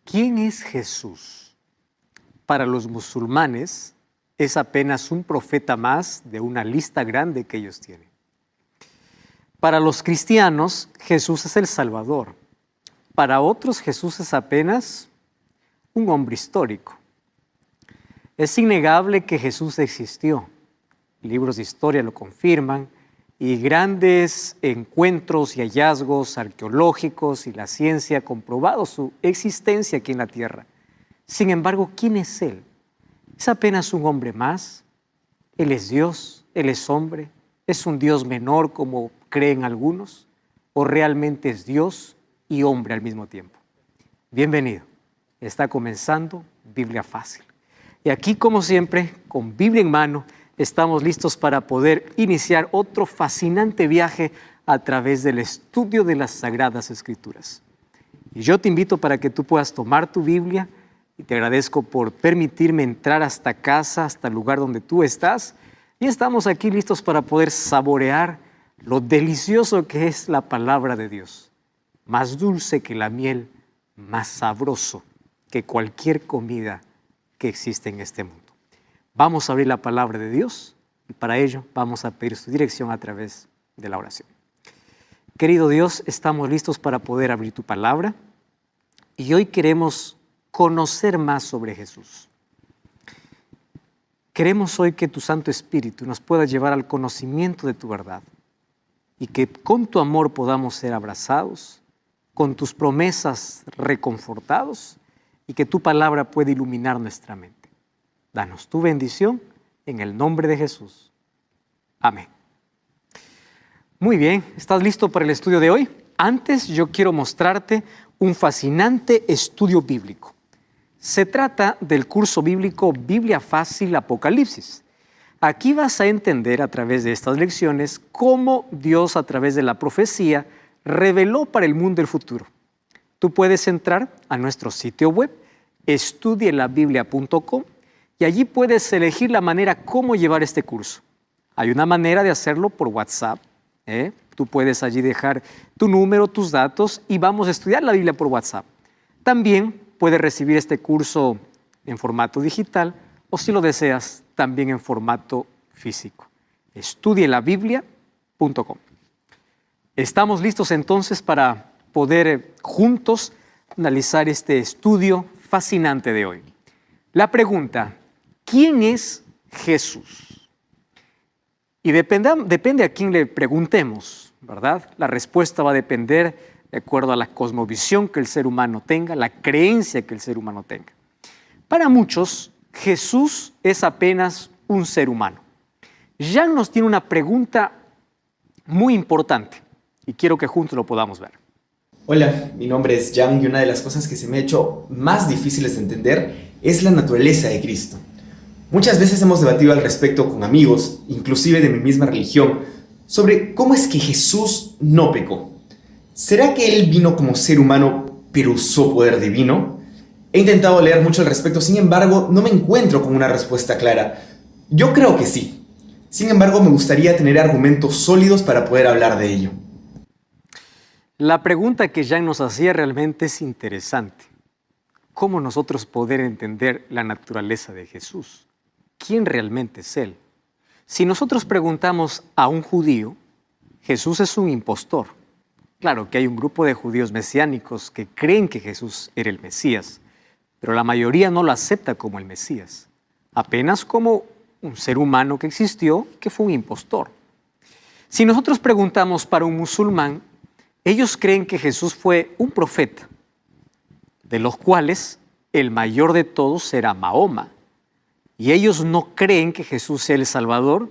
¿Quién es Jesús? Para los musulmanes es apenas un profeta más de una lista grande que ellos tienen. Para los cristianos, Jesús es el Salvador. Para otros, Jesús es apenas un hombre histórico. Es innegable que Jesús existió. Libros de historia lo confirman y grandes encuentros y hallazgos arqueológicos y la ciencia han comprobado su existencia aquí en la tierra. Sin embargo, ¿quién es Él? ¿Es apenas un hombre más? ¿Él es Dios? ¿Él es hombre? ¿Es un Dios menor como creen algunos? ¿O realmente es Dios y hombre al mismo tiempo? Bienvenido. Está comenzando Biblia Fácil. Y aquí, como siempre, con Biblia en mano, estamos listos para poder iniciar otro fascinante viaje a través del estudio de las Sagradas Escrituras. Y yo te invito para que tú puedas tomar tu Biblia y te agradezco por permitirme entrar hasta casa, hasta el lugar donde tú estás. Y estamos aquí listos para poder saborear lo delicioso que es la palabra de Dios. Más dulce que la miel, más sabroso que cualquier comida que existe en este mundo. Vamos a abrir la palabra de Dios y para ello vamos a pedir su dirección a través de la oración. Querido Dios, estamos listos para poder abrir tu palabra y hoy queremos conocer más sobre Jesús. Queremos hoy que tu Santo Espíritu nos pueda llevar al conocimiento de tu verdad y que con tu amor podamos ser abrazados, con tus promesas reconfortados y que tu palabra pueda iluminar nuestra mente. Danos tu bendición en el nombre de Jesús. Amén. Muy bien, ¿estás listo para el estudio de hoy? Antes yo quiero mostrarte un fascinante estudio bíblico. Se trata del curso bíblico Biblia Fácil Apocalipsis. Aquí vas a entender a través de estas lecciones cómo Dios a través de la profecía reveló para el mundo el futuro. Tú puedes entrar a nuestro sitio web estudielabiblia.com y allí puedes elegir la manera cómo llevar este curso. Hay una manera de hacerlo por WhatsApp. Tú puedes allí dejar tu número, tus datos y vamos a estudiar la Biblia por WhatsApp. También puedes recibir este curso en formato digital o si lo deseas también en formato físico. estudielabiblia.com. Estamos listos entonces para poder juntos analizar este estudio fascinante de hoy. La pregunta, ¿quién es Jesús? Y depende a quién le preguntemos, ¿verdad? La respuesta va a depender de acuerdo a la cosmovisión que el ser humano tenga, la creencia que el ser humano tenga. Para muchos, Jesús es apenas un ser humano. Jan nos tiene una pregunta muy importante y quiero que juntos lo podamos ver. Hola, mi nombre es Jan y una de las cosas que se me ha hecho más difíciles de entender es la naturaleza de Cristo. Muchas veces hemos debatido al respecto con amigos, inclusive de mi misma religión, sobre cómo es que Jesús no pecó. ¿Será que Él vino como ser humano pero usó poder divino? He intentado leer mucho al respecto, sin embargo, no me encuentro con una respuesta clara. Yo creo que sí. Sin embargo, me gustaría tener argumentos sólidos para poder hablar de ello. La pregunta que Jan nos hacía realmente es interesante. ¿Cómo nosotros poder entender la naturaleza de Jesús? ¿Quién realmente es Él? Si nosotros preguntamos a un judío, Jesús es un impostor. Claro que hay un grupo de judíos mesiánicos que creen que Jesús era el Mesías, pero la mayoría no lo acepta como el Mesías, apenas como un ser humano que existió, que fue un impostor. Si nosotros preguntamos para un musulmán, ellos creen que Jesús fue un profeta, de los cuales el mayor de todos será Mahoma. Y ellos no creen que Jesús sea el Salvador,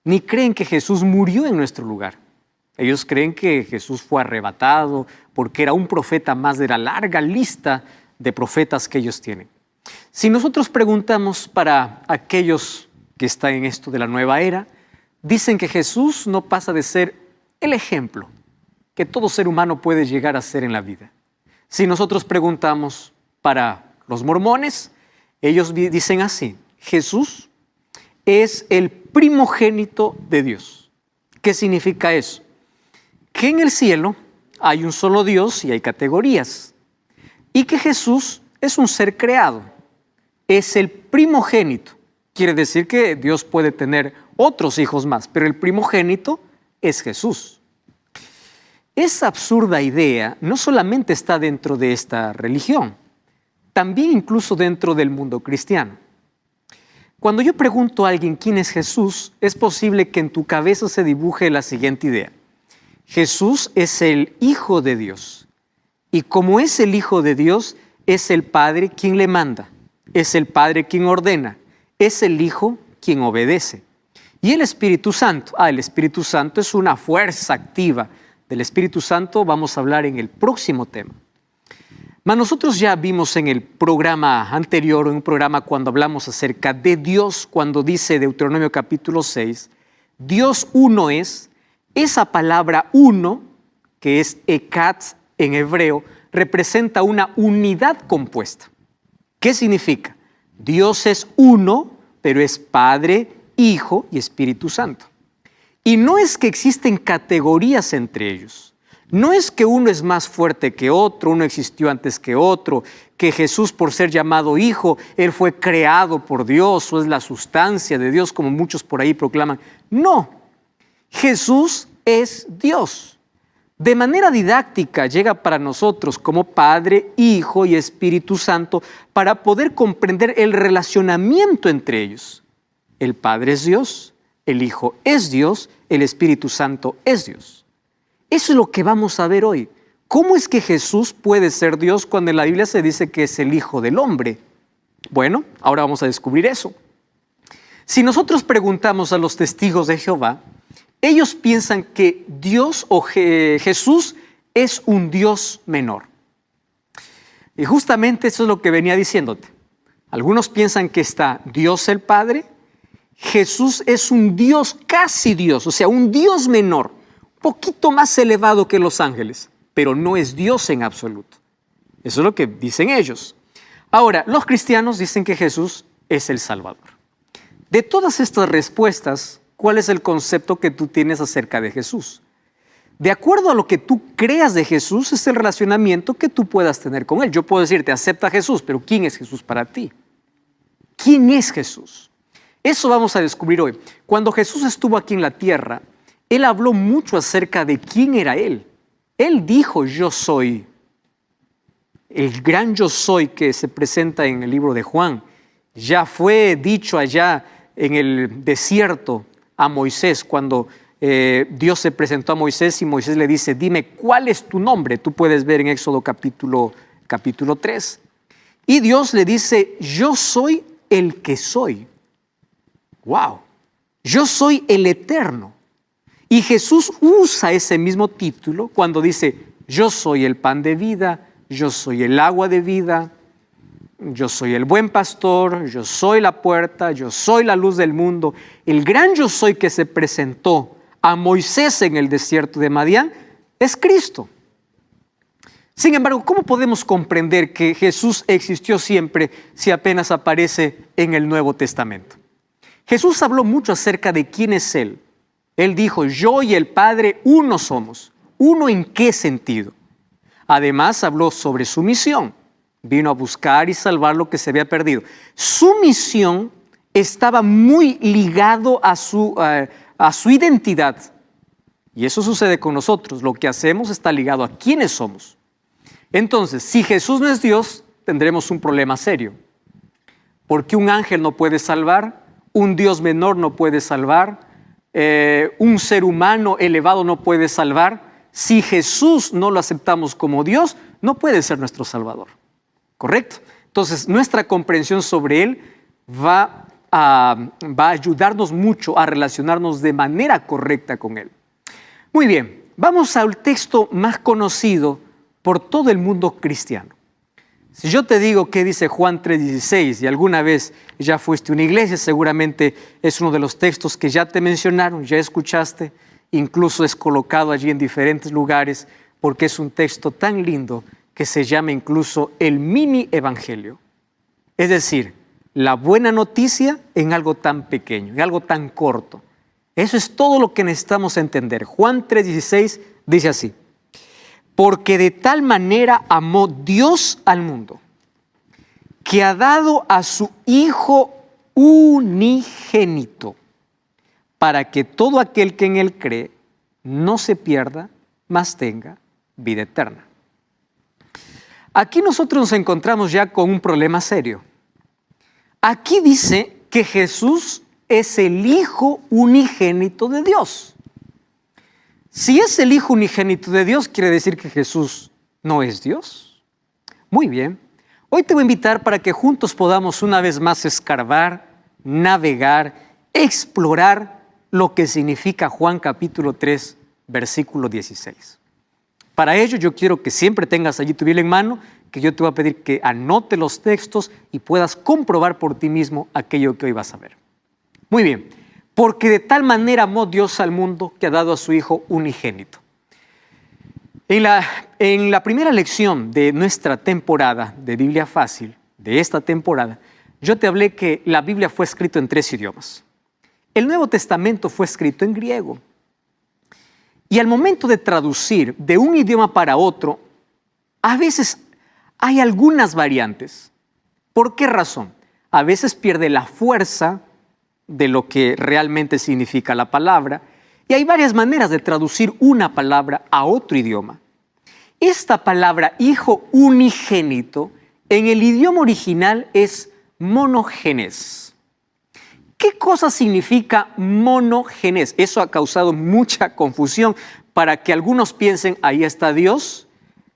ni creen que Jesús murió en nuestro lugar. Ellos creen que Jesús fue arrebatado porque era un profeta más de la larga lista de profetas que ellos tienen. Si nosotros preguntamos para aquellos que están en esto de la nueva era, dicen que Jesús no pasa de ser el ejemplo que todo ser humano puede llegar a ser en la vida. Si nosotros preguntamos para los mormones, ellos dicen así: Jesús es el primogénito de Dios. ¿Qué significa eso? Que en el cielo hay un solo Dios y hay categorías. y que Jesús es un ser creado, es el primogénito. Quiere decir que Dios puede tener otros hijos más, pero el primogénito es Jesús. Esa absurda idea no solamente está dentro de esta religión, también incluso dentro del mundo cristiano. Cuando yo pregunto a alguien quién es Jesús, es posible que en tu cabeza se dibuje la siguiente idea. Jesús es el Hijo de Dios. Y como es el Hijo de Dios, es el Padre quien le manda. Es el Padre quien ordena. Es el Hijo quien obedece. Y el Espíritu Santo. El Espíritu Santo es una fuerza activa. Del Espíritu Santo vamos a hablar en el próximo tema. Mas nosotros ya vimos en el programa anterior, en un programa cuando hablamos acerca de Dios, cuando dice Deuteronomio capítulo 6, Dios uno es, esa palabra uno, que es ekat en hebreo, representa una unidad compuesta. ¿Qué significa? Dios es uno, pero es Padre, Hijo y Espíritu Santo. Y no es que existen categorías entre ellos. No es que uno es más fuerte que otro, uno existió antes que otro, que Jesús por ser llamado Hijo, Él fue creado por Dios o es la sustancia de Dios como muchos por ahí proclaman. No, Jesús es Dios. De manera didáctica llega para nosotros como Padre, Hijo y Espíritu Santo para poder comprender el relacionamiento entre ellos. El Padre es Dios, el Hijo es Dios, el Espíritu Santo es Dios. Eso es lo que vamos a ver hoy. ¿Cómo es que Jesús puede ser Dios cuando en la Biblia se dice que es el Hijo del Hombre? Bueno, ahora vamos a descubrir eso. Si nosotros preguntamos a los testigos de Jehová, ellos piensan que Dios o Jesús es un Dios menor. Y justamente eso es lo que venía diciéndote. Algunos piensan que está Dios el Padre, Jesús es un Dios, casi Dios, o sea, un Dios menor, poquito más elevado que los ángeles, pero no es Dios en absoluto. Eso es lo que dicen ellos. Ahora, los cristianos dicen que Jesús es el Salvador. De todas estas respuestas, ¿cuál es el concepto que tú tienes acerca de Jesús? De acuerdo a lo que tú creas de Jesús, es el relacionamiento que tú puedas tener con Él. Yo puedo decirte, acepta a Jesús, pero ¿quién es Jesús para ti? ¿Quién es Jesús? Eso vamos a descubrir hoy. Cuando Jesús estuvo aquí en la tierra, Él habló mucho acerca de quién era Él. Él dijo, yo soy. El gran yo soy que se presenta en el libro de Juan, ya fue dicho allá en el desierto a Moisés, cuando Dios se presentó a Moisés y Moisés le dice, dime, ¿cuál es tu nombre? Tú puedes ver en Éxodo capítulo 3. Y Dios le dice, yo soy el que soy. ¡Wow! Yo soy el eterno. Y Jesús usa ese mismo título cuando dice, yo soy el pan de vida, yo soy el agua de vida, yo soy el buen pastor, yo soy la puerta, yo soy la luz del mundo. El gran yo soy que se presentó a Moisés en el desierto de Madián es Cristo. Sin embargo, ¿cómo podemos comprender que Jesús existió siempre si apenas aparece en el Nuevo Testamento? Jesús habló mucho acerca de quién es Él. Él dijo, yo y el Padre uno somos. ¿Uno en qué sentido? Además, habló sobre su misión. Vino a buscar y salvar lo que se había perdido. Su misión estaba muy ligado a su identidad. Y eso sucede con nosotros. Lo que hacemos está ligado a quiénes somos. Entonces, si Jesús no es Dios, tendremos un problema serio. Porque un ángel no puede salvar, un Dios menor no puede salvar, un ser humano elevado no puede salvar. Si Jesús no lo aceptamos como Dios, no puede ser nuestro Salvador. ¿Correcto? Entonces, nuestra comprensión sobre Él va a ayudarnos mucho a relacionarnos de manera correcta con Él. Muy bien, vamos al texto más conocido por todo el mundo cristiano. Si yo te digo qué dice Juan 3:16 y alguna vez ya fuiste a una iglesia, seguramente es uno de los textos que ya te mencionaron, ya escuchaste, incluso es colocado allí en diferentes lugares porque es un texto tan lindo que se llama incluso el mini evangelio. Es decir, la buena noticia en algo tan pequeño, en algo tan corto. Eso es todo lo que necesitamos entender. Juan 3:16 dice así: Porque de tal manera amó Dios al mundo, que ha dado a su Hijo unigénito, para que todo aquel que en Él cree no se pierda, mas tenga vida eterna. Aquí nosotros nos encontramos ya con un problema serio. Aquí dice que Jesús es el Hijo unigénito de Dios. Si es el Hijo unigénito de Dios, ¿quiere decir que Jesús no es Dios? Muy bien. Hoy te voy a invitar para que juntos podamos una vez más escarbar, navegar, explorar lo que significa Juan capítulo 3, versículo 16. Para ello yo quiero que siempre tengas allí tu Biblia en mano, que yo te voy a pedir que anote los textos y puedas comprobar por ti mismo aquello que hoy vas a ver. Muy bien, porque de tal manera amó Dios al mundo que ha dado a su Hijo unigénito. En la primera lección de nuestra temporada de Biblia Fácil, de esta temporada, yo te hablé que la Biblia fue escrita en 3 idiomas. El Nuevo Testamento fue escrito en griego. Y al momento de traducir de un idioma para otro, a veces hay algunas variantes. ¿Por qué razón? A veces pierde la fuerza de lo que realmente significa la palabra, y hay varias maneras de traducir una palabra a otro idioma. Esta palabra hijo unigénito en el idioma original es monogenes. ¿Qué cosa significa monogenes? Eso ha causado mucha confusión para que algunos piensen, ahí está Dios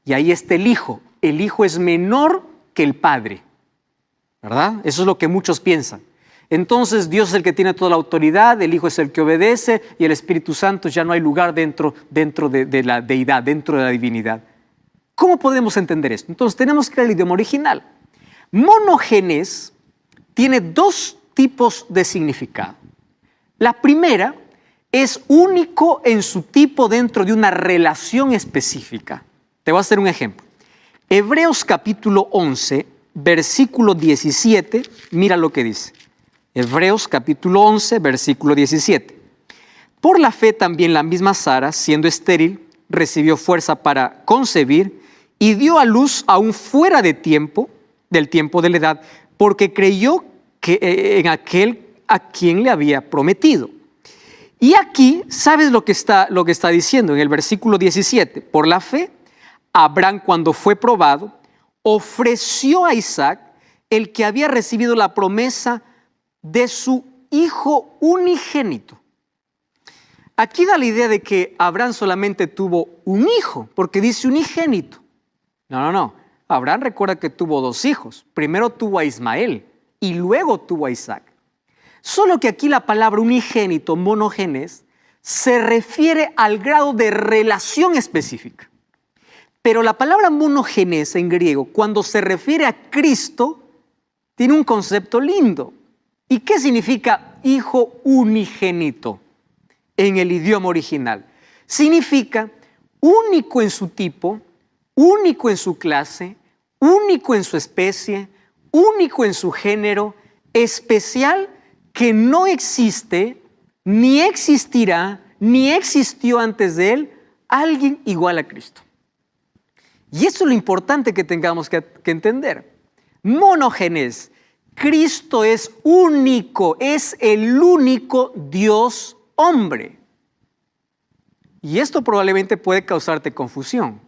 y ahí está el Hijo. El Hijo es menor que el Padre, ¿verdad? Eso es lo que muchos piensan. Entonces Dios es el que tiene toda la autoridad, el Hijo es el que obedece y el Espíritu Santo ya no hay lugar dentro de la deidad, dentro de la divinidad. ¿Cómo podemos entender esto? Entonces tenemos que ir al idioma original. Monogenes tiene 2 tipos de significado. La primera es único en su tipo dentro de una relación específica. Te voy a hacer un ejemplo. Hebreos capítulo 11, versículo 17, mira lo que dice. Hebreos capítulo 11, versículo 17. Por la fe también la misma Sara, siendo estéril, recibió fuerza para concebir y dio a luz aún fuera de tiempo, del tiempo de la edad, porque creyó que en aquel a quien le había prometido. Y aquí, ¿sabes lo que está diciendo en el versículo 17? Por la fe, Abraham, cuando fue probado, ofreció a Isaac, el que había recibido la promesa de su hijo unigénito. Aquí da la idea de que Abraham solamente tuvo un hijo, porque dice unigénito. No. Abraham recuerda que tuvo 2 hijos. Primero tuvo a Ismael y luego tuvo a Isaac. Solo que aquí la palabra unigénito, monogenes, se refiere al grado de relación específica. Pero la palabra monogenes en griego, cuando se refiere a Cristo, tiene un concepto lindo. ¿Y qué significa hijo unigénito en el idioma original? Significa único en su tipo, único en su clase, único en su especie, único en su género, especial, que no existe, ni existirá, ni existió antes de él, alguien igual a Cristo. Y eso es lo importante que tengamos que entender. Monogenes. Cristo es único, es el único Dios hombre. Y esto probablemente puede causarte confusión.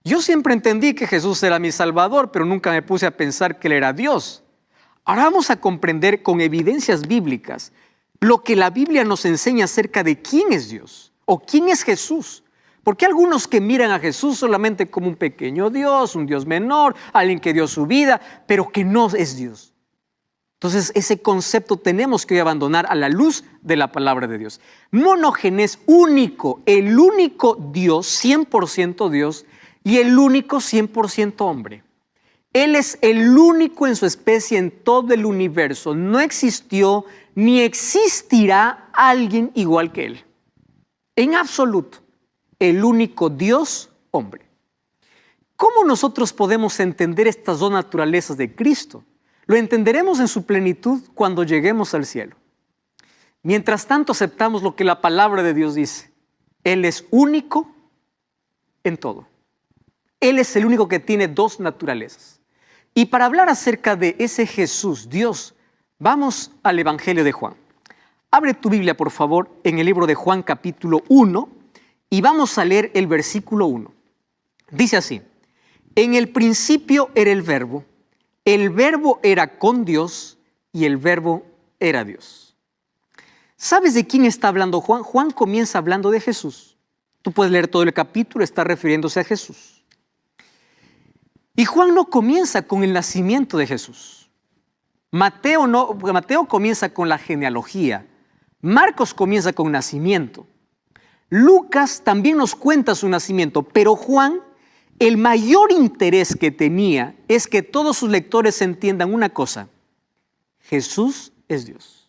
Yo siempre entendí que Jesús era mi Salvador, pero nunca me puse a pensar que Él era Dios. Ahora vamos a comprender con evidencias bíblicas lo que la Biblia nos enseña acerca de quién es Dios o quién es Jesús. Porque hay algunos que miran a Jesús solamente como un pequeño Dios, un Dios menor, alguien que dio su vida, pero que no es Dios. Entonces ese concepto tenemos que abandonar a la luz de la palabra de Dios. Monogenes, único, el único Dios, 100% Dios, y el único 100% hombre. Él es el único en su especie en todo el universo. No existió ni existirá alguien igual que Él. En absoluto, el único Dios hombre. ¿Cómo nosotros podemos entender estas 2 naturalezas de Cristo? Lo entenderemos en su plenitud cuando lleguemos al cielo. Mientras tanto aceptamos lo que la palabra de Dios dice. Él es único en todo. Él es el único que tiene dos naturalezas. Y para hablar acerca de ese Jesús, Dios, vamos al Evangelio de Juan. Abre tu Biblia, por favor, en el libro de Juan capítulo 1 y vamos a leer el versículo 1. Dice así: en el principio era el Verbo era con Dios y el Verbo era Dios. ¿Sabes de quién está hablando Juan? Juan comienza hablando de Jesús. Tú puedes leer todo el capítulo, está refiriéndose a Jesús. Y Juan no comienza con el nacimiento de Jesús. Mateo comienza con la genealogía. Marcos comienza con nacimiento. Lucas también nos cuenta su nacimiento, pero Juan, el mayor interés que tenía es que todos sus lectores entiendan una cosa: Jesús es Dios.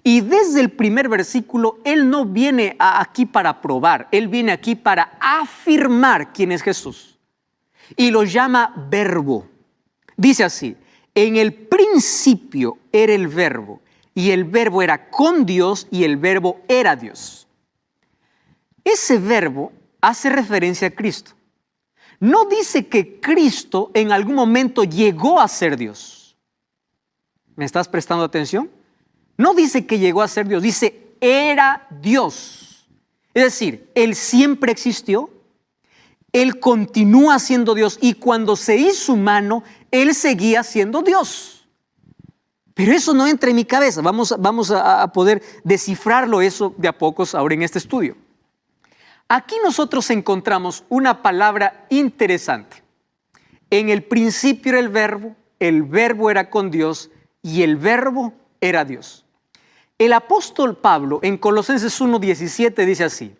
Y desde el primer versículo, Él no viene aquí para probar, Él viene aquí para afirmar quién es Jesús. Y lo llama Verbo. Dice así: en el principio era el Verbo, y el Verbo era con Dios, y el Verbo era Dios. Ese Verbo hace referencia a Cristo. No dice que Cristo en algún momento llegó a ser Dios. ¿Me estás prestando atención? No dice que llegó a ser Dios, dice era Dios. Es decir, Él siempre existió, Él continúa siendo Dios y cuando se hizo humano, Él seguía siendo Dios. Pero eso no entra en mi cabeza, vamos a poder descifrarlo eso de a pocos ahora en este estudio. Aquí nosotros encontramos una palabra interesante. En el principio era el Verbo era con Dios y el Verbo era Dios. El apóstol Pablo en Colosenses 1:17 dice así: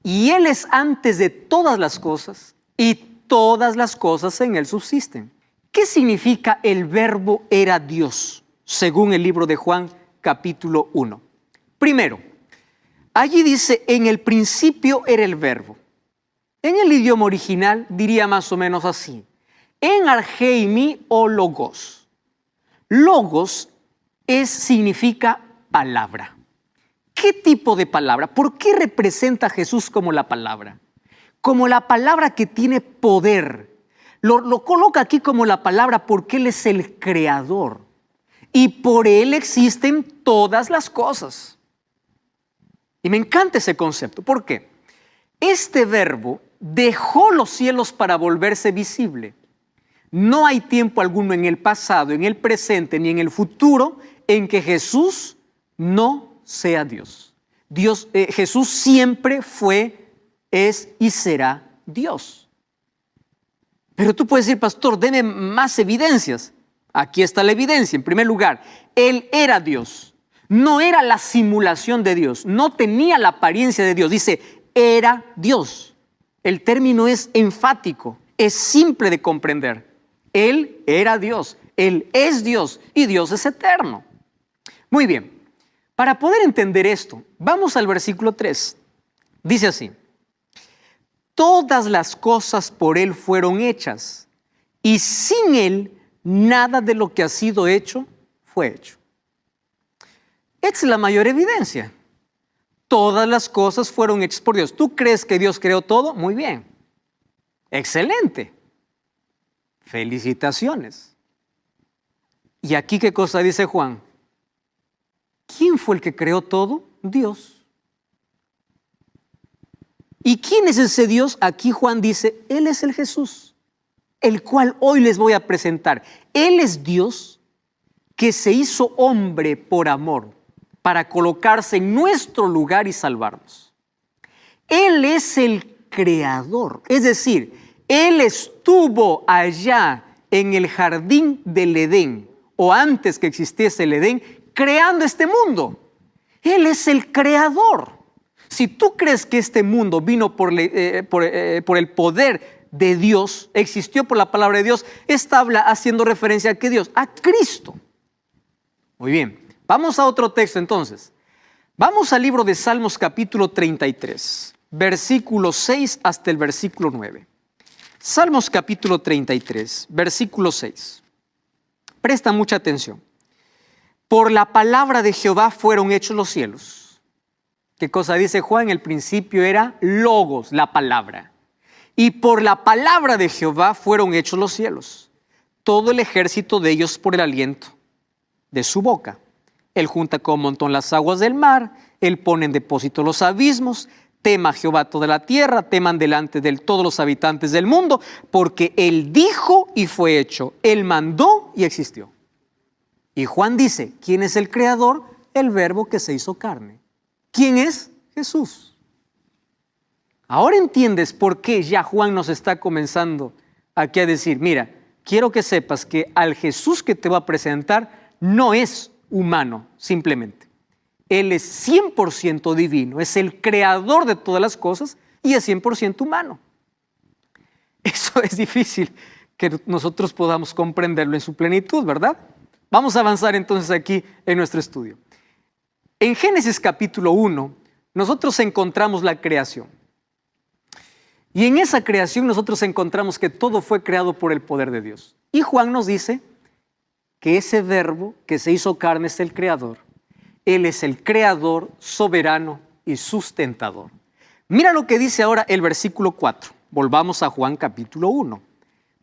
y Él es antes de todas las cosas y todas las cosas en Él subsisten. ¿Qué significa el Verbo era Dios? Según el libro de Juan capítulo 1. Primero, allí dice en el principio era el Verbo. En el idioma original diría más o menos así: en archeimi o logos. Logos significa palabra. ¿Qué tipo de palabra? ¿Por qué representa a Jesús como la palabra? Como la palabra que tiene poder. Lo coloca aquí como la palabra porque Él es el creador. Y por Él existen todas las cosas. Y me encanta ese concepto. ¿Por qué? Este Verbo dejó los cielos para volverse visible. No hay tiempo alguno en el pasado, en el presente, ni en el futuro en que Jesús no sea Dios. Jesús siempre fue, es y será Dios. Pero tú puedes decir: pastor, deme más evidencias. Aquí está la evidencia. En primer lugar, Él era Dios. No era la simulación de Dios. No tenía la apariencia de Dios. Dice, era Dios. El término es enfático. Es simple de comprender. Él era Dios. Él es Dios. Y Dios es eterno. Muy bien. Para poder entender esto, vamos al versículo 3. Dice así: todas las cosas por Él fueron hechas, y sin Él nada de lo que ha sido hecho fue hecho. Esta es la mayor evidencia. Todas las cosas fueron hechas por Dios. ¿Tú crees que Dios creó todo? Muy bien. Excelente. Felicitaciones. ¿Y aquí qué cosa dice Juan? ¿Quién fue el que creó todo? Dios. ¿Y quién es ese Dios? Aquí Juan dice, Él es el Jesús, el cual hoy les voy a presentar. Él es Dios que se hizo hombre por amor, para colocarse en nuestro lugar y salvarnos. Él es el creador, es decir, Él estuvo allá en el jardín del Edén, o antes que existiese el Edén, creando este mundo. Él es el creador. Si tú crees que este mundo vino por el poder de Dios, existió por la palabra de Dios, está haciendo referencia a ¿qué Dios? A Cristo. Muy bien, vamos a otro texto entonces. Vamos al libro de Salmos capítulo 33, versículo 6 hasta el versículo 9. Salmos capítulo 33, versículo 6. Presta mucha atención. Por la palabra de Jehová fueron hechos los cielos. ¿Qué cosa dice Juan? El principio era logos, la palabra. Y por la palabra de Jehová fueron hechos los cielos, todo el ejército de ellos por el aliento de su boca. Él junta como montón las aguas del mar, Él pone en depósito los abismos. Tema Jehová toda la tierra, teman delante de Él todos los habitantes del mundo, porque Él dijo y fue hecho, Él mandó y existió. Y Juan dice, ¿quién es el creador? El verbo que se hizo carne. ¿Quién es? Jesús. Ahora entiendes por qué ya Juan nos está comenzando aquí a decir, mira, quiero que sepas que al Jesús que te va a presentar no es humano simplemente. Él es 100% divino, es el creador de todas las cosas y es 100% humano. Eso es difícil que nosotros podamos comprenderlo en su plenitud, ¿verdad? Vamos a avanzar entonces aquí en nuestro estudio. En Génesis capítulo 1, nosotros encontramos la creación. Y en esa creación nosotros encontramos que todo fue creado por el poder de Dios. Y Juan nos dice que ese verbo que se hizo carne es el creador. Él es el creador, soberano y sustentador. Mira lo que dice ahora el versículo 4. Volvamos a Juan capítulo 1.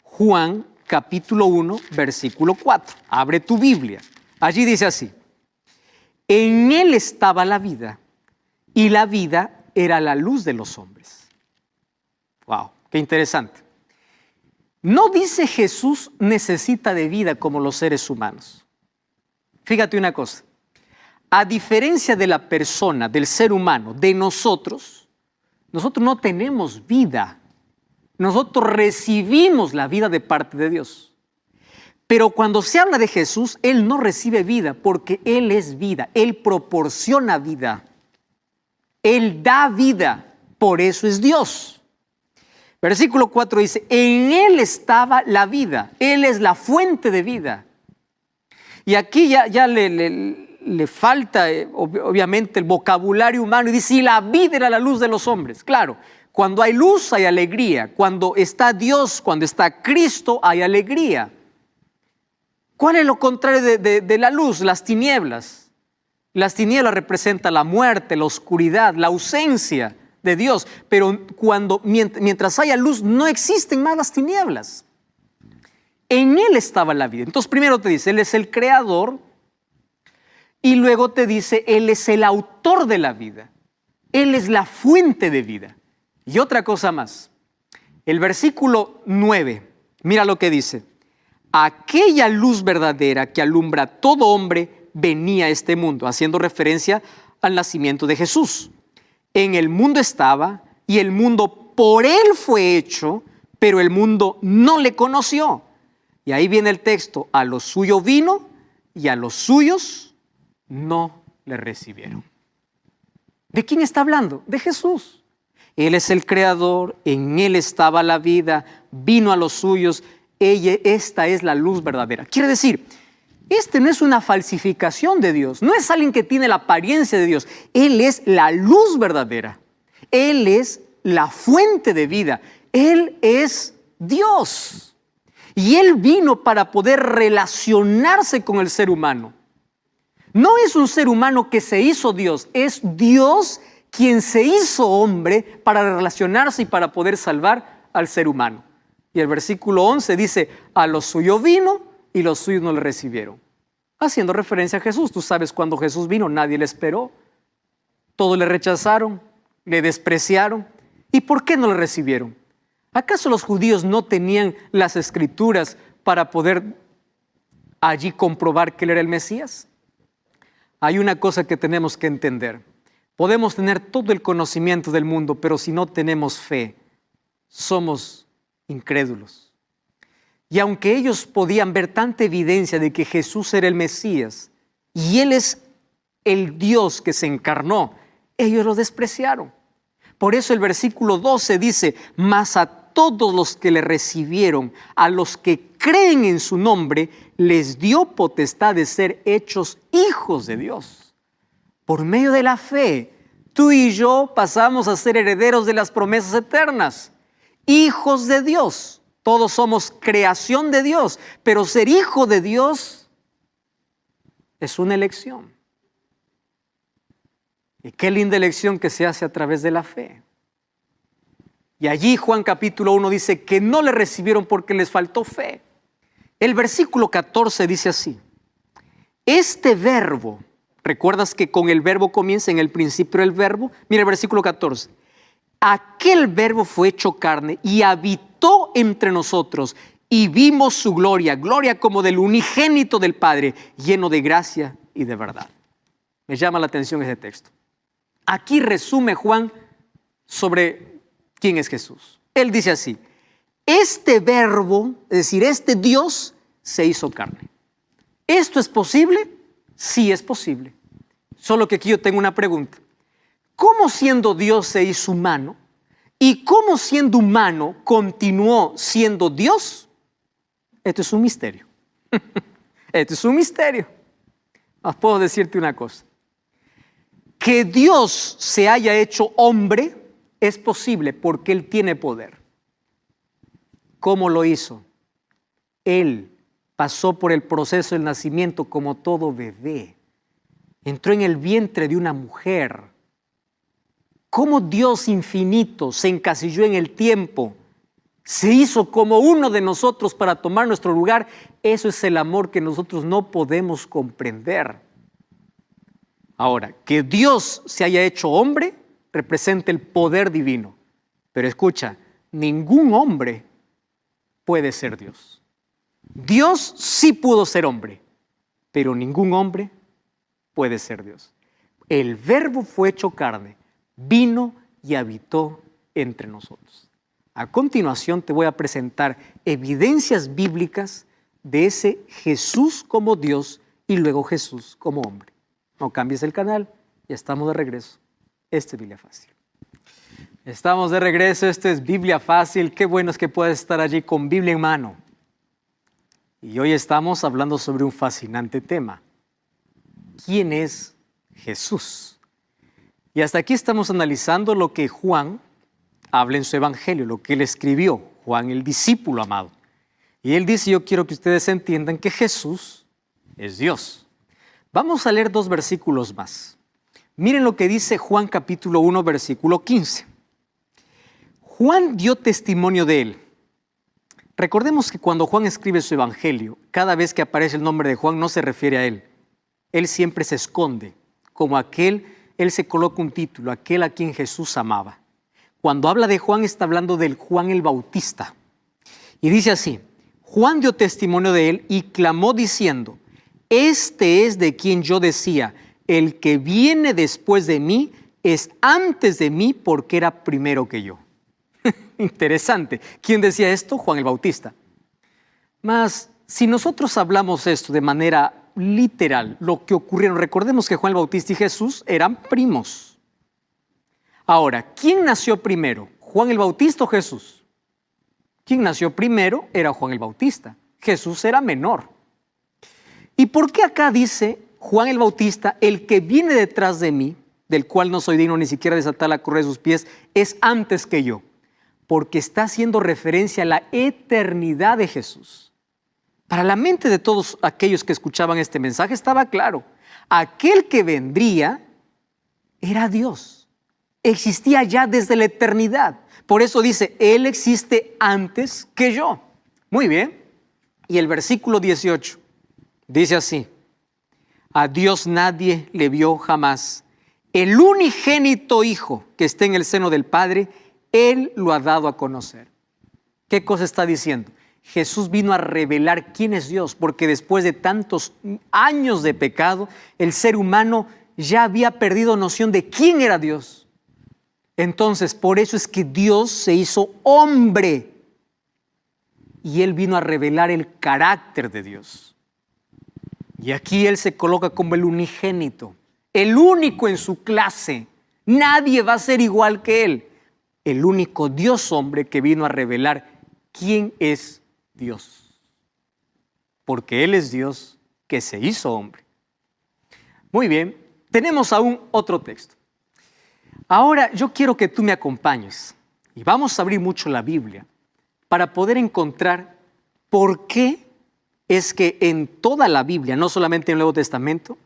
Juan capítulo 1, versículo 4. Abre tu Biblia. Allí dice así. En él estaba la vida y la vida era la luz de los hombres. Wow, qué interesante. No dice Jesús necesita de vida como los seres humanos. Fíjate una cosa. A diferencia de la persona, del ser humano, de nosotros no tenemos vida. Nosotros recibimos la vida de parte de Dios. Pero cuando se habla de Jesús, Él no recibe vida porque Él es vida. Él proporciona vida. Él da vida. Por eso es Dios. Versículo 4 dice, en Él estaba la vida. Él es la fuente de vida. Y aquí ya le falta, obviamente, el vocabulario humano. Y dice, y la vida era la luz de los hombres. Claro, cuando hay luz hay alegría. Cuando está Dios, cuando está Cristo, hay alegría. ¿Cuál es lo contrario de la luz? Las tinieblas. Las tinieblas representan la muerte, la oscuridad, la ausencia de Dios, pero mientras haya luz no existen más las tinieblas. En Él estaba la vida. Entonces primero te dice, Él es el creador y luego te dice, Él es el autor de la vida. Él es la fuente de vida. Y otra cosa más, el versículo 9, mira lo que dice. Aquella luz verdadera que alumbra a todo hombre venía a este mundo, haciendo referencia al nacimiento de Jesús. En el mundo estaba y el mundo por Él fue hecho, pero el mundo no le conoció. Y ahí viene el texto, a lo suyo vino y a los suyos no le recibieron. ¿De quién está hablando? De Jesús. Él es el creador, en Él estaba la vida, vino a los suyos, esta es la luz verdadera. Quiere decir, este no es una falsificación de Dios, no es alguien que tiene la apariencia de Dios. Él es la luz verdadera. Él es la fuente de vida. Él es Dios. Y Él vino para poder relacionarse con el ser humano. No es un ser humano que se hizo Dios, es Dios quien se hizo hombre para relacionarse y para poder salvar al ser humano. Y el versículo 11 dice, a lo suyo vino y los suyos no le recibieron. Haciendo referencia a Jesús. Tú sabes, cuando Jesús vino, nadie le esperó. Todos le rechazaron, le despreciaron. ¿Y por qué no le recibieron? ¿Acaso los judíos no tenían las escrituras para poder allí comprobar que él era el Mesías? Hay una cosa que tenemos que entender. Podemos tener todo el conocimiento del mundo, pero si no tenemos fe, somos incrédulos. Y aunque ellos podían ver tanta evidencia de que Jesús era el Mesías y Él es el Dios que se encarnó, ellos lo despreciaron. Por eso el versículo 12 dice, mas a todos los que le recibieron, a los que creen en su nombre, les dio potestad de ser hechos hijos de Dios. Por medio de la fe, tú y yo pasamos a ser herederos de las promesas eternas, hijos de Dios. Todos somos creación de Dios, pero ser hijo de Dios es una elección. Y qué linda elección que se hace a través de la fe. Y allí Juan capítulo 1 dice que no le recibieron porque les faltó fe. El versículo 14 dice así: este verbo, ¿recuerdas que con el verbo comienza en el principio el verbo? Mira el versículo 14. Aquel verbo fue hecho carne y habitó entre nosotros y vimos su gloria, gloria como del unigénito del Padre, lleno de gracia y de verdad. Me llama la atención ese texto. Aquí resume Juan sobre quién es Jesús. Él dice así: este verbo, es decir, este Dios, se hizo carne. ¿Esto es posible? Sí es posible. Solo que aquí yo tengo una pregunta. ¿Cómo siendo Dios se hizo humano? ¿Y cómo siendo humano continuó siendo Dios? Esto es un misterio. Esto es un misterio. Mas puedo decirte una cosa. Que Dios se haya hecho hombre es posible porque Él tiene poder. ¿Cómo lo hizo? Él pasó por el proceso del nacimiento como todo bebé. Entró en el vientre de una mujer. Cómo Dios infinito se encasilló en el tiempo, se hizo como uno de nosotros para tomar nuestro lugar. Eso es el amor que nosotros no podemos comprender. Ahora, que Dios se haya hecho hombre representa el poder divino. Pero escucha, ningún hombre puede ser Dios. Dios sí pudo ser hombre, pero ningún hombre puede ser Dios. El verbo fue hecho carne, vino y habitó entre nosotros. A continuación te voy a presentar evidencias bíblicas de ese Jesús como Dios y luego Jesús como hombre. No cambies el canal, ya estamos de regreso. Esto es Biblia Fácil. Estamos de regreso, esto es Biblia Fácil. Qué bueno es que puedes estar allí con Biblia en mano. Y hoy estamos hablando sobre un fascinante tema. ¿Quién es Jesús? Y hasta aquí estamos analizando lo que Juan habla en su evangelio, lo que él escribió, Juan el discípulo amado. Y él dice: yo quiero que ustedes entiendan que Jesús es Dios. Vamos a leer 2 versículos más. Miren lo que dice Juan capítulo 1, versículo 15. Juan dio testimonio de él. Recordemos que cuando Juan escribe su evangelio, cada vez que aparece el nombre de Juan no se refiere a él. Él siempre se esconde, como él se coloca un título, aquel a quien Jesús amaba. Cuando habla de Juan está hablando del Juan el Bautista. Y dice así: Juan dio testimonio de él y clamó diciendo: este es de quien yo decía, el que viene después de mí es antes de mí porque era primero que yo. Interesante. ¿Quién decía esto? Juan el Bautista. Mas si nosotros hablamos esto de manera literal, lo que ocurrieron, recordemos que Juan el Bautista y Jesús eran primos. Ahora, ¿quién nació primero? ¿Juan el Bautista o Jesús? ¿Quién nació primero? Era Juan el Bautista. Jesús era menor. ¿Y por qué acá dice Juan el Bautista, el que viene detrás de mí, del cual no soy digno ni siquiera de desatar la correa de sus pies, es antes que yo? Porque está haciendo referencia a la eternidad de Jesús. Para la mente de todos aquellos que escuchaban este mensaje estaba claro: aquel que vendría era Dios. Existía ya desde la eternidad. Por eso dice: Él existe antes que yo. Muy bien. Y el versículo 18 dice así: a Dios nadie le vio jamás. El unigénito Hijo que está en el seno del Padre, Él lo ha dado a conocer. ¿Qué cosa está diciendo? Jesús vino a revelar quién es Dios, porque después de tantos años de pecado, el ser humano ya había perdido noción de quién era Dios. Entonces, por eso es que Dios se hizo hombre y Él vino a revelar el carácter de Dios. Y aquí Él se coloca como el unigénito, el único en su clase. Nadie va a ser igual que Él. El único Dios hombre que vino a revelar quién es Dios. Porque Él es Dios que se hizo hombre. Muy bien, tenemos aún otro texto. Ahora yo quiero que tú me acompañes y vamos a abrir mucho la Biblia para poder encontrar por qué es que en toda la Biblia, no solamente en el Nuevo Testamento,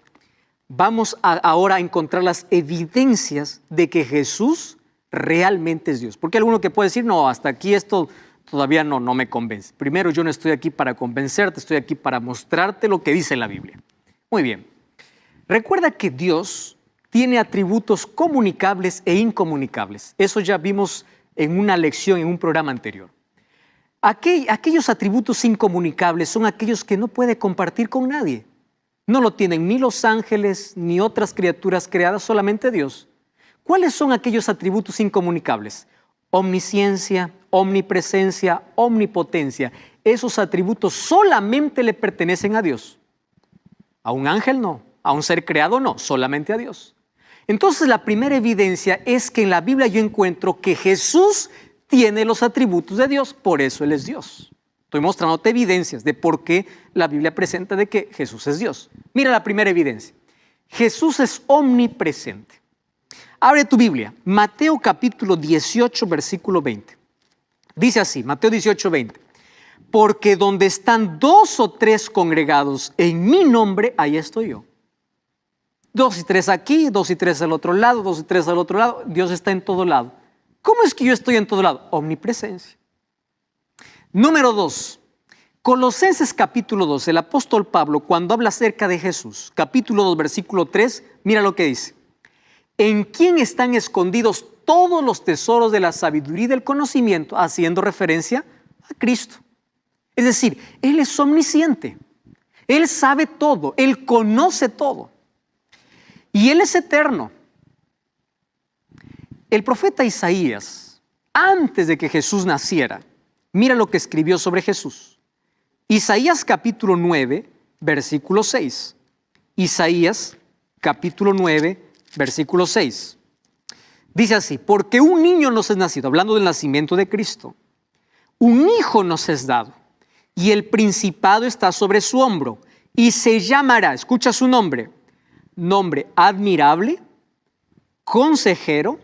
vamos ahora a encontrar las evidencias de que Jesús realmente es Dios. Porque hay alguno que puede decir, no, hasta aquí esto todavía no me convence. Primero, yo no estoy aquí para convencerte, estoy aquí para mostrarte lo que dice la Biblia. Muy bien. Recuerda que Dios tiene atributos comunicables e incomunicables. Eso ya vimos en una lección, en un programa anterior. Aquellos atributos incomunicables son aquellos que no puede compartir con nadie. No lo tienen ni los ángeles, ni otras criaturas creadas, solamente Dios. ¿Cuáles son aquellos atributos incomunicables? Omnisciencia, omnipresencia, omnipotencia. Esos atributos solamente le pertenecen a Dios. A un ángel no, a un ser creado no, solamente a Dios. Entonces la primera evidencia es que en la Biblia yo encuentro que Jesús tiene los atributos de Dios, por eso Él es Dios. Estoy mostrándote evidencias de por qué la Biblia presenta de que Jesús es Dios. Mira la primera evidencia. Jesús es omnipresente. Abre tu Biblia, Mateo capítulo 18, versículo 20. Dice así, Mateo 18, 20. Porque donde están 2 o 3 congregados en mi nombre, ahí estoy yo. 2 y 3 aquí, 2 y 3 al otro lado, 2 y 3 al otro lado. Dios está en todo lado. ¿Cómo es que yo estoy en todo lado? Omnipresencia. Número 2. Colosenses capítulo 2. El apóstol Pablo, cuando habla acerca de Jesús, capítulo 2, versículo 3, mira lo que dice. ¿En quién están escondidos todos los tesoros de la sabiduría y del conocimiento? Haciendo referencia a Cristo. Es decir, Él es omnisciente. Él sabe todo. Él conoce todo. Y Él es eterno. El profeta Isaías, antes de que Jesús naciera, mira lo que escribió sobre Jesús. Isaías capítulo 9, versículo 6. Isaías capítulo 9, versículo 6. Dice así, porque un niño nos es nacido, hablando del nacimiento de Cristo. Un hijo nos es dado, y el principado está sobre su hombro, y se llamará, escucha su nombre, nombre admirable, consejero.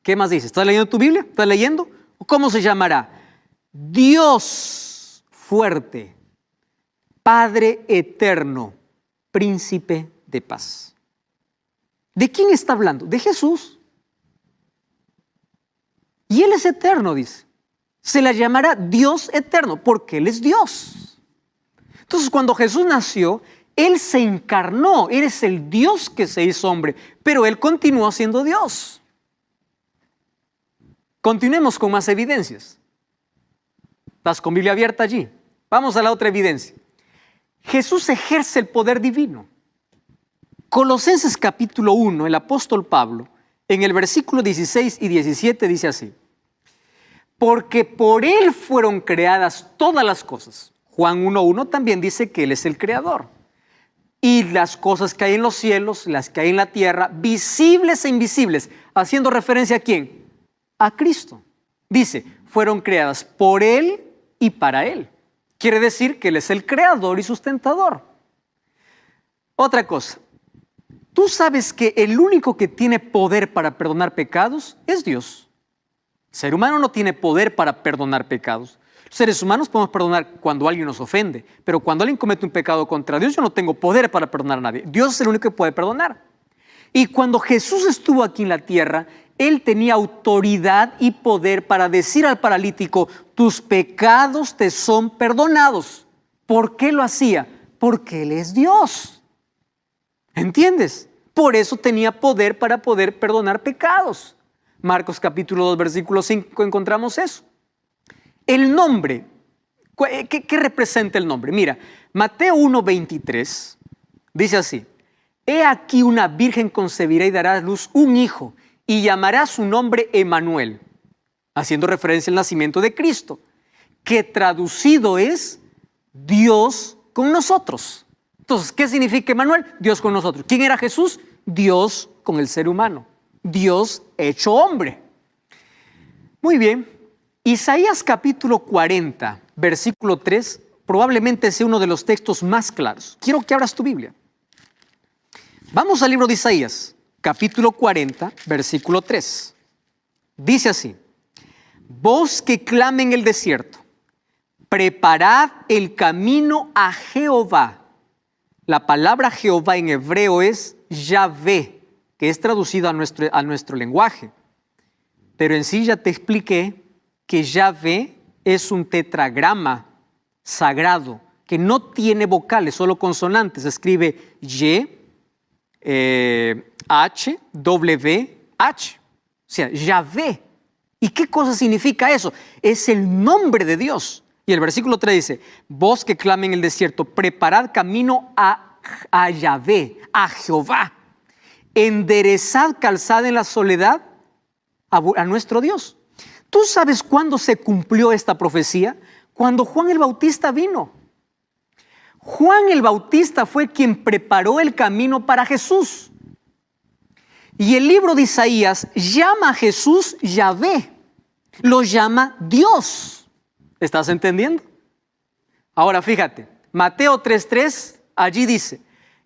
¿Qué más dice? ¿Estás leyendo tu Biblia? ¿Estás leyendo? ¿Cómo se llamará? Dios fuerte, Padre eterno, príncipe de paz. ¿De quién está hablando? De Jesús. Y Él es eterno, dice. Se le llamará Dios eterno, porque Él es Dios. Entonces, cuando Jesús nació, Él se encarnó. Él es el Dios que se hizo hombre, pero Él continuó siendo Dios. Continuemos con más evidencias. ¿Estás con Biblia abierta allí? Vamos a la otra evidencia. Jesús ejerce el poder divino. Colosenses capítulo 1, el apóstol Pablo, en el versículo 16 y 17 dice así. Porque por Él fueron creadas todas las cosas. Juan 1:1 también dice que Él es el creador. Y las cosas que hay en los cielos, las que hay en la tierra, visibles e invisibles. Haciendo referencia ¿a quién? A Cristo. Dice, fueron creadas por Él y para Él. Quiere decir que Él es el creador y sustentador. Otra cosa, tú sabes que el único que tiene poder para perdonar pecados es Dios. El ser humano no tiene poder para perdonar pecados. Los seres humanos podemos perdonar cuando alguien nos ofende, pero cuando alguien comete un pecado contra Dios, yo no tengo poder para perdonar a nadie. Dios es el único que puede perdonar. Y cuando Jesús estuvo aquí en la tierra, Él tenía autoridad y poder para decir al paralítico, tus pecados te son perdonados. ¿Por qué lo hacía? Porque Él es Dios. ¿Entiendes? Por eso tenía poder para poder perdonar pecados. Marcos capítulo 2, versículo 5 encontramos eso. El nombre, ¿qué representa el nombre? Mira, Mateo 1:23 dice así. He aquí una virgen concebirá y dará a luz un hijo y llamará su nombre Emmanuel, haciendo referencia al nacimiento de Cristo, que traducido es Dios con nosotros. Entonces, ¿qué significa Emmanuel? Dios con nosotros. ¿Quién era Jesús? Dios con el ser humano. Dios hecho hombre. Muy bien. Isaías capítulo 40, versículo 3, probablemente sea uno de los textos más claros. Quiero que abras tu Biblia. Vamos al libro de Isaías, capítulo 40, versículo 3. Dice así, voz que clame en el desierto, preparad el camino a Jehová. La palabra Jehová en hebreo es Yahvé, que es traducido a nuestro lenguaje. Pero en sí ya te expliqué que Yahvé es un tetragrama sagrado que no tiene vocales, solo consonantes. Se escribe Y, H, W, H. O sea, Yahvé. ¿Y qué cosa significa eso? Es el nombre de Dios. Y el versículo 3 dice, voz que clama en el desierto, preparad camino a Yahvé, a Jehová. Enderezad calzada en la soledad a nuestro Dios. ¿Tú sabes cuándo se cumplió esta profecía? Cuando Juan el Bautista vino. Juan el Bautista fue quien preparó el camino para Jesús. Y el libro de Isaías llama a Jesús Yahvé. Lo llama Dios. ¿Estás entendiendo? Ahora fíjate, Mateo 3:3, allí dice,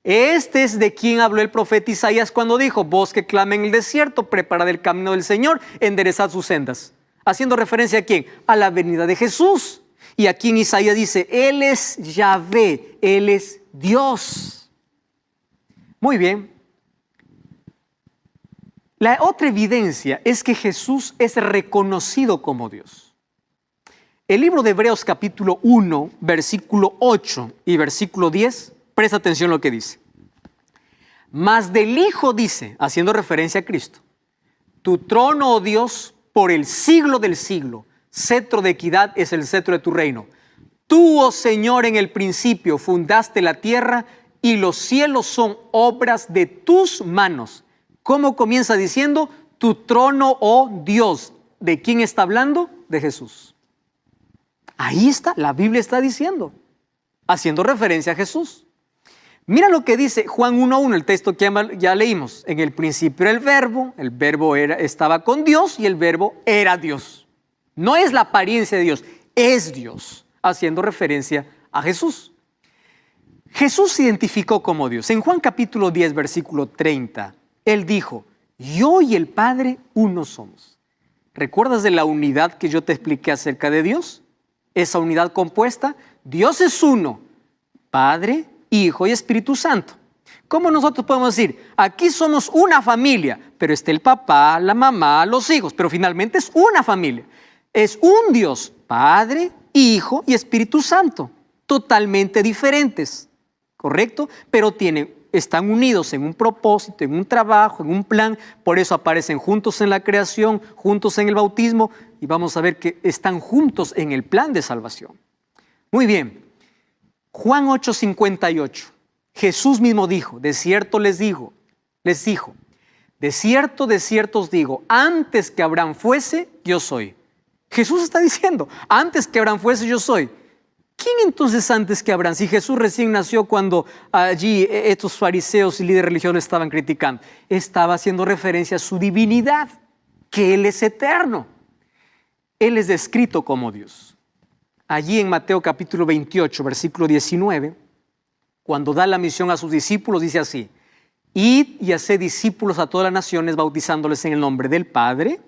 este es de quien habló el profeta Isaías cuando dijo, voz que clama en el desierto, preparad el camino del Señor, enderezad sus sendas. Haciendo referencia a quién? A la venida de Jesús. Y aquí en Isaías dice, Él es Yahvé, Él es Dios. Muy bien. La otra evidencia es que Jesús es reconocido como Dios. El libro de Hebreos capítulo 1, versículo 8 y versículo 10, presta atención a lo que dice. Mas del Hijo dice, haciendo referencia a Cristo, tu trono, oh Dios, por el siglo del siglo, cetro de equidad es el cetro de tu reino. Tú, oh Señor, en el principio fundaste la tierra y los cielos son obras de tus manos. ¿Cómo comienza diciendo? Tu trono, oh Dios. ¿De quién está hablando? De Jesús. Ahí está, la Biblia está diciendo, haciendo referencia a Jesús. Mira lo que dice Juan 1:1, el texto que ya leímos. En el principio era el verbo estaba con Dios y el verbo era Dios. No es la apariencia de Dios, es Dios, haciendo referencia a Jesús. Jesús se identificó como Dios. En Juan capítulo 10, versículo 30, Él dijo, yo y el Padre uno somos. ¿Recuerdas de la unidad que yo te expliqué acerca de Dios? Esa unidad compuesta, Dios es uno, Padre, Hijo y Espíritu Santo. ¿Cómo nosotros podemos decir? Aquí somos una familia, pero está el papá, la mamá, los hijos, pero finalmente es una familia. Es un Dios, Padre, Hijo y Espíritu Santo, totalmente diferentes, ¿correcto? Pero están unidos en un propósito, en un trabajo, en un plan, por eso aparecen juntos en la creación, juntos en el bautismo, y vamos a ver que están juntos en el plan de salvación. Muy bien. Juan 8:58, Jesús mismo dijo, de cierto les dijo, de cierto os digo, antes que Abraham fuese, yo soy. Jesús está diciendo, antes que Abraham fuese, yo soy. ¿Quién entonces antes que Abraham? Si Jesús recién nació cuando allí estos fariseos y líderes religiosos estaban criticando, estaba haciendo referencia a su divinidad, que Él es eterno. Él es descrito como Dios. Allí en Mateo capítulo 28, versículo 19, cuando da la misión a sus discípulos, dice así, id y haced discípulos a todas las naciones, bautizándoles en el nombre del Padre,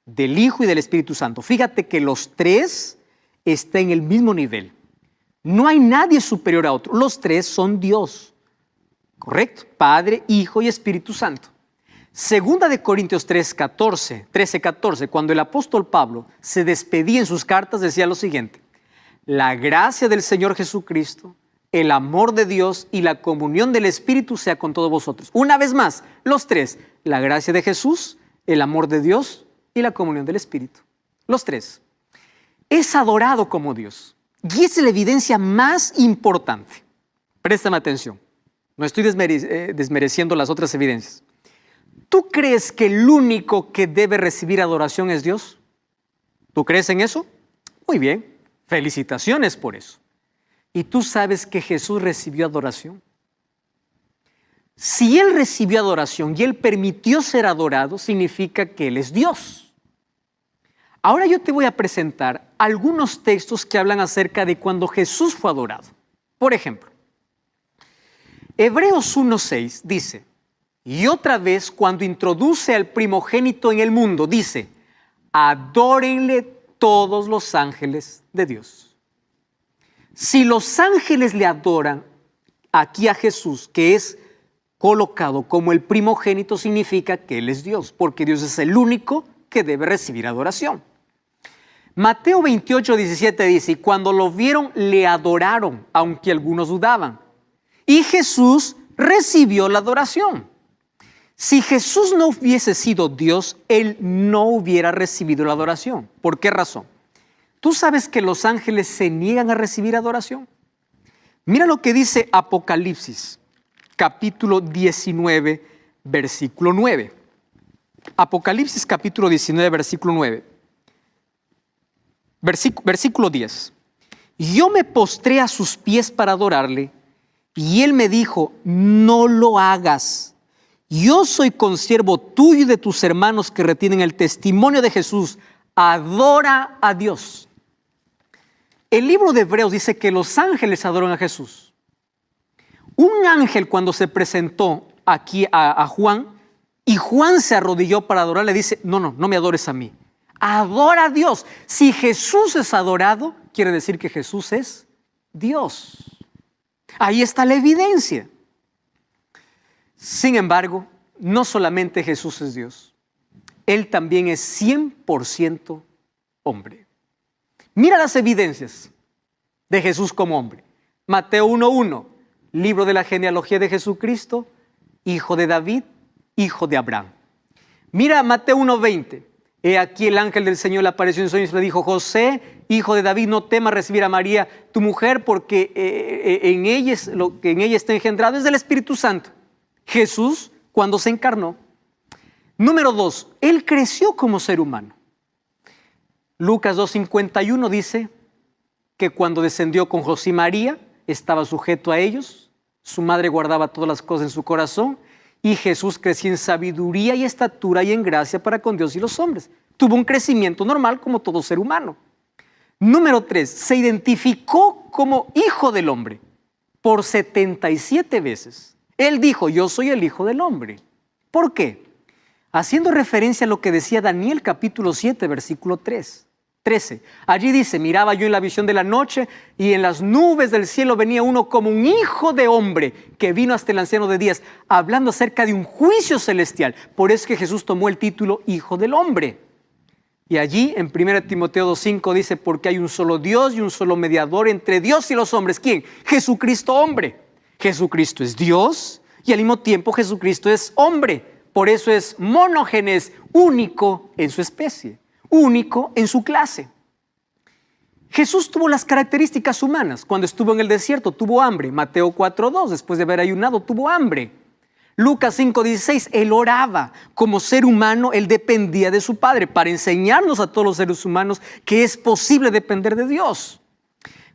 del Hijo y del Espíritu Santo. Fíjate que los tres están en el mismo nivel. No hay nadie superior a otro. Los tres son Dios. ¿Correcto? Padre, Hijo y Espíritu Santo. Segunda de Corintios 13:14, cuando el apóstol Pablo se despedía en sus cartas, decía lo siguiente, la gracia del Señor Jesucristo, el amor de Dios y la comunión del Espíritu sea con todos vosotros. Una vez más, los tres, la gracia de Jesús, el amor de Dios y la comunión del Espíritu. Los tres. Es adorado como Dios. Y esa es la evidencia más importante. Préstame atención. No estoy desmereciendo las otras evidencias. ¿Tú crees que el único que debe recibir adoración es Dios? ¿Tú crees en eso? Muy bien. Felicitaciones por eso. ¿Y tú sabes que Jesús recibió adoración? Si Él recibió adoración y Él permitió ser adorado, significa que Él es Dios. Ahora yo te voy a presentar algunos textos que hablan acerca de cuando Jesús fue adorado. Por ejemplo, Hebreos 1:6 dice, y otra vez cuando introduce al primogénito en el mundo, dice, adórenle todos los ángeles de Dios. Si los ángeles le adoran aquí a Jesús, que es colocado como el primogénito, significa que Él es Dios, porque Dios es el único que debe recibir adoración. Mateo 28, 17 dice, y cuando lo vieron, le adoraron, aunque algunos dudaban. Y Jesús recibió la adoración. Si Jesús no hubiese sido Dios, Él no hubiera recibido la adoración. ¿Por qué razón? ¿Tú sabes que los ángeles se niegan a recibir adoración? Mira lo que dice Apocalipsis, capítulo 19, versículo 9. Apocalipsis, capítulo 19, versículo 9. Versículo 10. Yo me postré a sus pies para adorarle, y él me dijo, no lo hagas. Yo soy consiervo tuyo y de tus hermanos que retienen el testimonio de Jesús. Adora a Dios. El libro de Hebreos dice que los ángeles adoran a Jesús. Un ángel, cuando se presentó aquí a Juan, y Juan se arrodilló para adorar, le dice, no me adores a mí. Adora a Dios. Si Jesús es adorado, quiere decir que Jesús es Dios. Ahí está la evidencia. Sin embargo, no solamente Jesús es Dios, Él también es 100% hombre. Mira las evidencias de Jesús como hombre. Mateo 1:1, libro de la genealogía de Jesucristo, hijo de David, hijo de Abraham. Mira Mateo 1:20. He aquí el ángel del Señor le apareció en sueños y le dijo, José, hijo de David, no temas recibir a María, tu mujer, porque lo que en ella está engendrado es del Espíritu Santo. Jesús, cuando se encarnó. Número 2, Él creció como ser humano. Lucas 2:51 dice que cuando descendió con José y María, estaba sujeto a ellos, su madre guardaba todas las cosas en su corazón, y Jesús creció en sabiduría y estatura y en gracia para con Dios y los hombres. Tuvo un crecimiento normal como todo ser humano. Número 3, se identificó como hijo del hombre por 77 veces. Él dijo, yo soy el hijo del hombre. ¿Por qué? Haciendo referencia a lo que decía Daniel capítulo 7, versículo 13. Allí dice, miraba yo en la visión de la noche y en las nubes del cielo venía uno como un hijo de hombre que vino hasta el anciano de días, hablando acerca de un juicio celestial. Por eso es que Jesús tomó el título hijo del hombre. Y allí en 1 Timoteo 2:5 dice, porque hay un solo Dios y un solo mediador entre Dios y los hombres. ¿Quién? Jesucristo hombre. Jesucristo es Dios y al mismo tiempo Jesucristo es hombre. Por eso es monógenes, único en su especie, único en su clase. Jesús tuvo las características humanas. Cuando estuvo en el desierto tuvo hambre. Mateo 4:2, después de haber ayunado tuvo hambre. Lucas 5:16, Él oraba. Como ser humano, Él dependía de su Padre para enseñarnos a todos los seres humanos que es posible depender de Dios.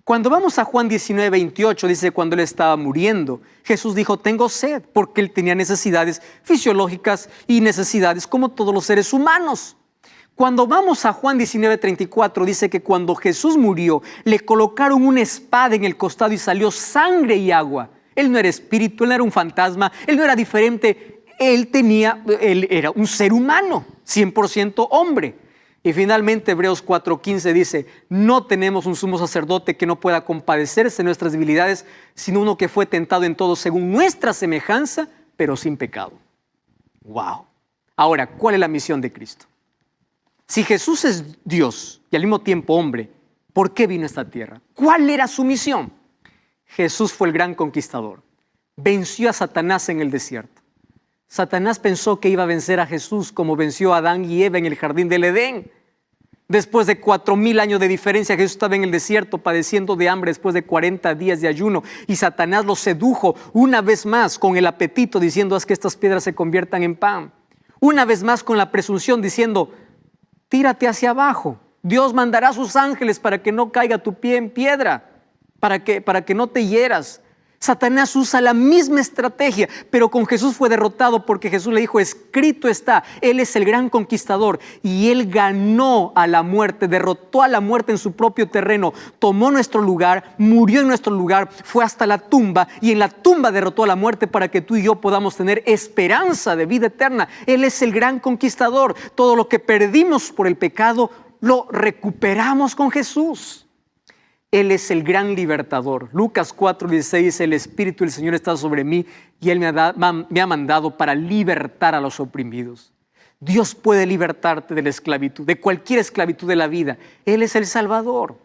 Cuando vamos a Juan 19:28, dice, cuando Él estaba muriendo, Jesús dijo, tengo sed, porque Él tenía necesidades fisiológicas y necesidades como todos los seres humanos. Cuando vamos a Juan 19:34, dice que cuando Jesús murió, le colocaron una espada en el costado y salió sangre y agua. Él no era espíritu, Él no era un fantasma, Él no era diferente, Él era un ser humano, 100% hombre. Y finalmente Hebreos 4:15 dice, no tenemos un sumo sacerdote que no pueda compadecerse de nuestras debilidades, sino uno que fue tentado en todo según nuestra semejanza, pero sin pecado. ¡Wow! Ahora, ¿cuál es la misión de Cristo? Si Jesús es Dios y al mismo tiempo hombre, ¿por qué vino a esta tierra? ¿Cuál era su misión? Jesús fue el gran conquistador. Venció a Satanás en el desierto. Satanás pensó que iba a vencer a Jesús como venció a Adán y Eva en el jardín del Edén. Después de 4,000 años de diferencia, Jesús estaba en el desierto padeciendo de hambre después de 40 días de ayuno. Y Satanás lo sedujo una vez más con el apetito diciendo, haz que estas piedras se conviertan en pan. Una vez más con la presunción diciendo, tírate hacia abajo. Dios mandará a sus ángeles para que no caiga tu pie en piedra, para que no te hieras. Satanás usa la misma estrategia, pero con Jesús fue derrotado porque Jesús le dijo, escrito está, Él es el gran conquistador y Él ganó a la muerte, derrotó a la muerte en su propio terreno, tomó nuestro lugar, murió en nuestro lugar, fue hasta la tumba y en la tumba derrotó a la muerte para que tú y yo podamos tener esperanza de vida eterna. Él es el gran conquistador. Todo lo que perdimos por el pecado lo recuperamos con Jesús. Él es el gran libertador. Lucas 4:16 dice, el Espíritu del Señor está sobre mí y Él me ha mandado para libertar a los oprimidos. Dios puede libertarte de la esclavitud, de cualquier esclavitud de la vida. Él es el Salvador.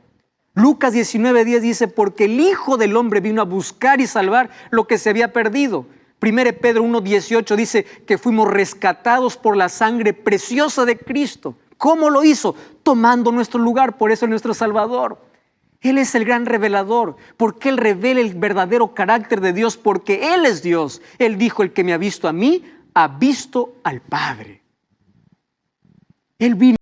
Lucas 19:10 dice, porque el Hijo del Hombre vino a buscar y salvar lo que se había perdido. 1 Pedro 1:18 dice que fuimos rescatados por la sangre preciosa de Cristo. ¿Cómo lo hizo? Tomando nuestro lugar, por eso es nuestro Salvador. Él es el gran revelador, porque Él revela el verdadero carácter de Dios, porque Él es Dios. Él dijo, el que me ha visto a mí, ha visto al Padre. Él vino